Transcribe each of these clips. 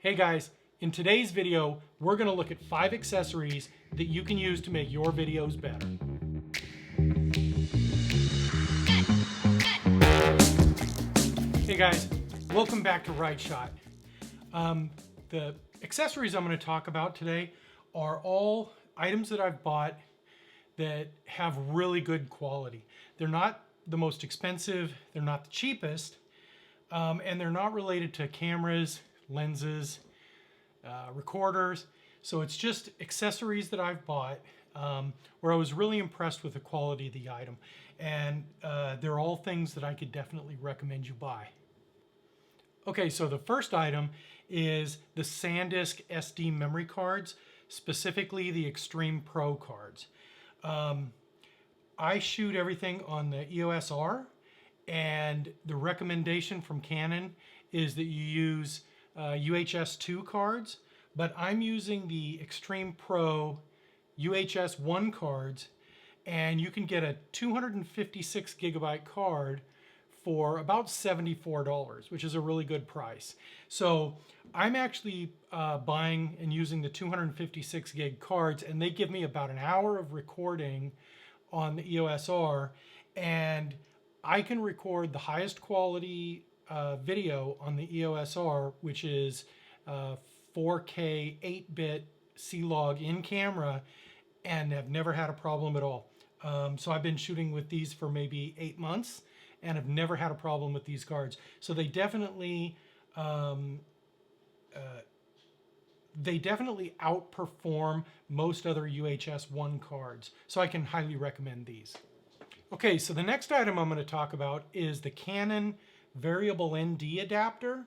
Hey guys, in today's video, we're gonna look at 5 accessories that you can use to make your videos better. Hey guys, welcome back to Right Shot. The accessories I'm gonna talk about today are all items that I've bought that have really good quality. They're not the most expensive, they're not the cheapest, and they're not related to cameras, lenses, recorders. So it's just accessories that I've bought where I was really impressed with the quality of the item. And they're all things that I could definitely recommend you buy. Okay, so the first item is the SanDisk SD memory cards, specifically the Extreme Pro cards. I shoot everything on the EOS R, and the recommendation from Canon is that you use UHS 2 cards, but I'm using the Extreme Pro UHS 1 cards, and you can get a 256 gigabyte card for about $74, which is a really good price. So I'm actually buying and using the 256 gig cards, and they give me about an hour of recording on the EOS R, and I can record the highest quality video on the EOS R, which is 4K 8-bit C-Log in camera, and have never had a problem at all. So I've been shooting with these for maybe 8 months and have never had a problem with these cards. So they definitely outperform most other UHS 1 cards. So I can highly recommend these. Okay, so the next item I'm going to talk about is the Canon variable ND adapter.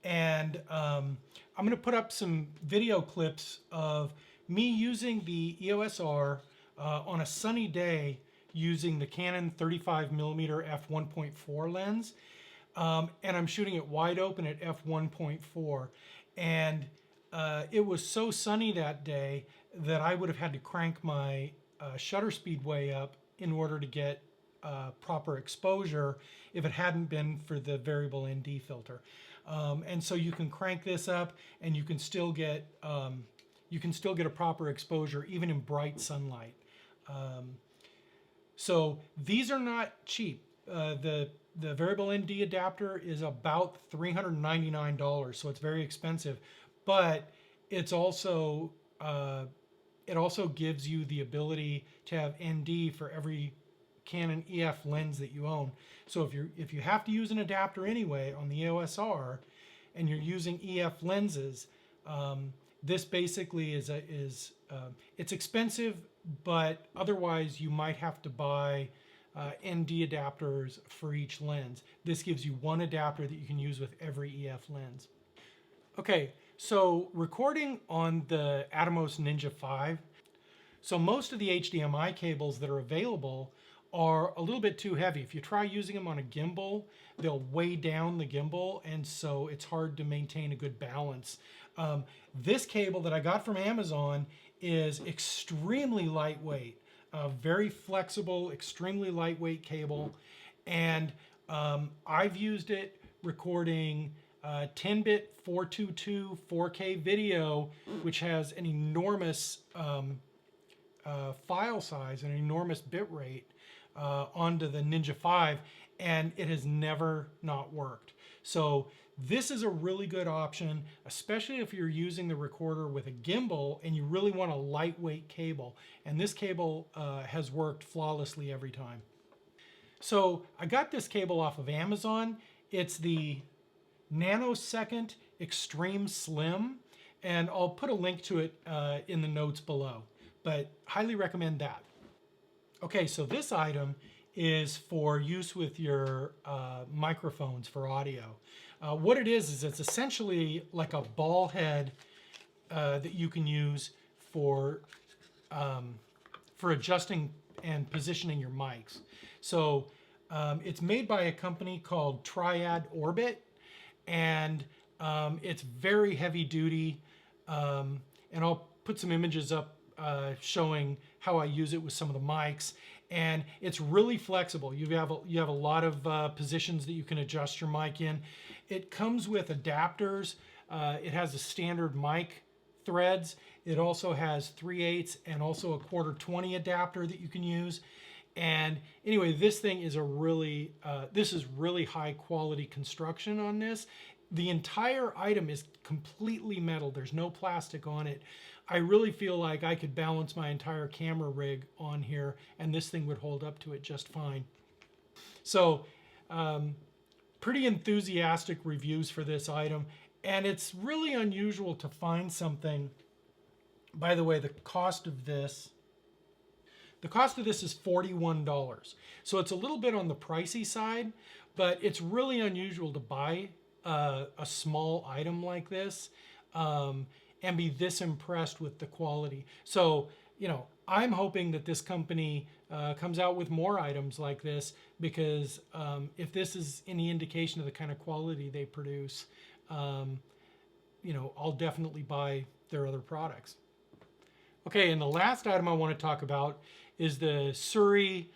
And I'm going to put up some video clips of me using the EOS R on a sunny day using the Canon 35mm f1.4 lens. And I'm shooting it wide open at f1.4. And it was so sunny that day that I would have had to crank my shutter speed way up in order to get proper exposure if it hadn't been for the variable ND filter. And so you can crank this up and you can still get a proper exposure even in bright sunlight. So these are not cheap. The variable ND adapter is about $399, so it's very expensive, but it's also it also gives you the ability to have ND for every Canon EF lens that you own. So if you have to use an adapter anyway on the EOS R and you're using EF lenses, this basically is it's expensive, but otherwise you might have to buy ND adapters for each lens. This gives you one adapter that you can use with every EF lens. Okay, so recording on the Atomos Ninja V. So most of the HDMI cables that are available are a little bit too heavy. If you try using them on a gimbal, they'll weigh down the gimbal, and so it's hard to maintain a good balance. This cable that I got from Amazon is extremely lightweight, very flexible, extremely lightweight cable, and I've used it recording 10-bit 422 4K video, which has an enormous file size, an enormous bit rate, onto the Ninja V, and it has never not worked. So this is a really good option, especially if you're using the recorder with a gimbal and you really want a lightweight cable. And this cable has worked flawlessly every time. So I got this cable off of Amazon. It's the Nanosecond Extreme Slim, and I'll put a link to it in the notes below, but highly recommend that. Okay, so this item is for use with your microphones for audio. What it is it's essentially like a ball head that you can use for adjusting and positioning your mics. So it's made by a company called Triad Orbit, and it's very heavy duty. And I'll put some images up showing how I use it with some of the mics, and it's really flexible. You have a lot of positions that you can adjust your mic in. It comes with adapters It has the standard mic threads. It also has 3/8 and also a 1/4-20 adapter that you can use. And anyway, this thing is this is really high quality construction on this. The entire item is completely metal. There's no plastic on it. I really feel like I could balance my entire camera rig on here and this thing would hold up to it just fine. So pretty enthusiastic reviews for this item. And it's really unusual to find something. By the way, the cost of this is $41. So it's a little bit on the pricey side, but it's really unusual to buy a small item like this and be this impressed with the quality. So, you know, I'm hoping that this company comes out with more items like this, because if this is any indication of the kind of quality they produce, you know, I'll definitely buy their other products. Okay, and the last item I want to talk about is the Sirui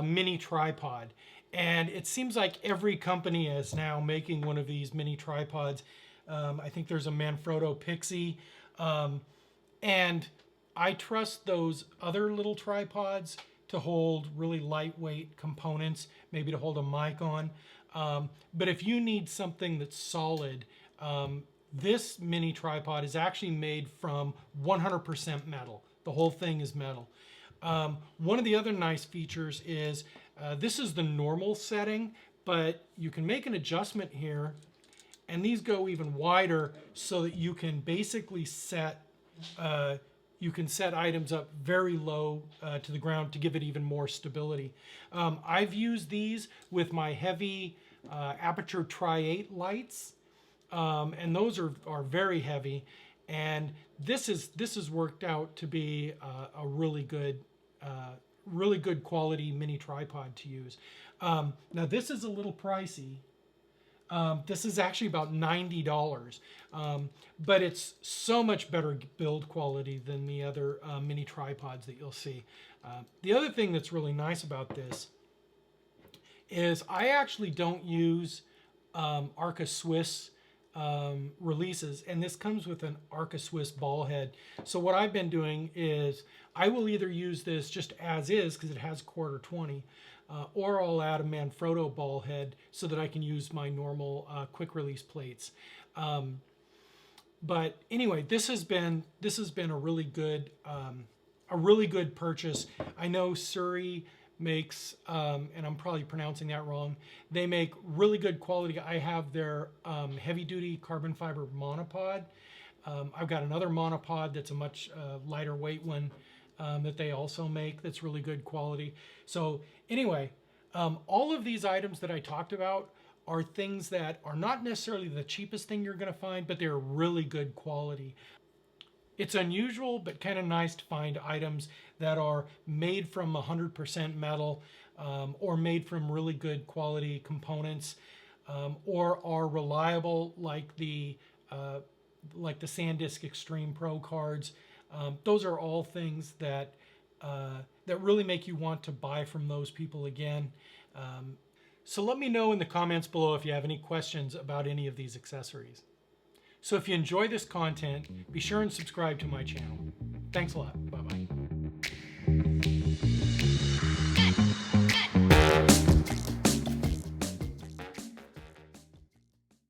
mini tripod. And it seems like every company is now making one of these mini tripods. I think there's a Manfrotto Pixie. And I trust those other little tripods to hold really lightweight components, maybe to hold a mic on. But if you need something that's solid, this mini tripod is actually made from 100% metal. The whole thing is metal. One of the other nice features is this is the normal setting, but you can make an adjustment here, and these go even wider so that you can basically set items up very low to the ground to give it even more stability. I've used these with my heavy aperture Tri-8 lights, and those are very heavy. And this has worked out to be a really good quality mini tripod to use. Now this is a little pricey. This is actually about $90, but it's so much better build quality than the other mini tripods that you'll see. The other thing that's really nice about this is I actually don't use Arca Swiss releases, and this comes with an Arca Swiss ball head. So what I've been doing is I will either use this just as is because it has 1/4-20, or I'll add a Manfrotto ball head so that I can use my normal quick release plates. But anyway, this has been a really good purchase. I know Sirui makes, and I'm probably pronouncing that wrong, they make really good quality. I have their heavy duty carbon fiber monopod. I've got another monopod that's a much lighter weight one that they also make that's really good quality. So anyway, all of these items that I talked about are things that are not necessarily the cheapest thing you're going to find, but they're really good quality. It's unusual, but kind of nice to find items that are made from 100% metal, or made from really good quality components, or are reliable, like the SanDisk Extreme Pro cards. Those are all things that really make you want to buy from those people again. So let me know in the comments below if you have any questions about any of these accessories. So if you enjoy this content, be sure and subscribe to my channel. Thanks a lot. Bye-bye.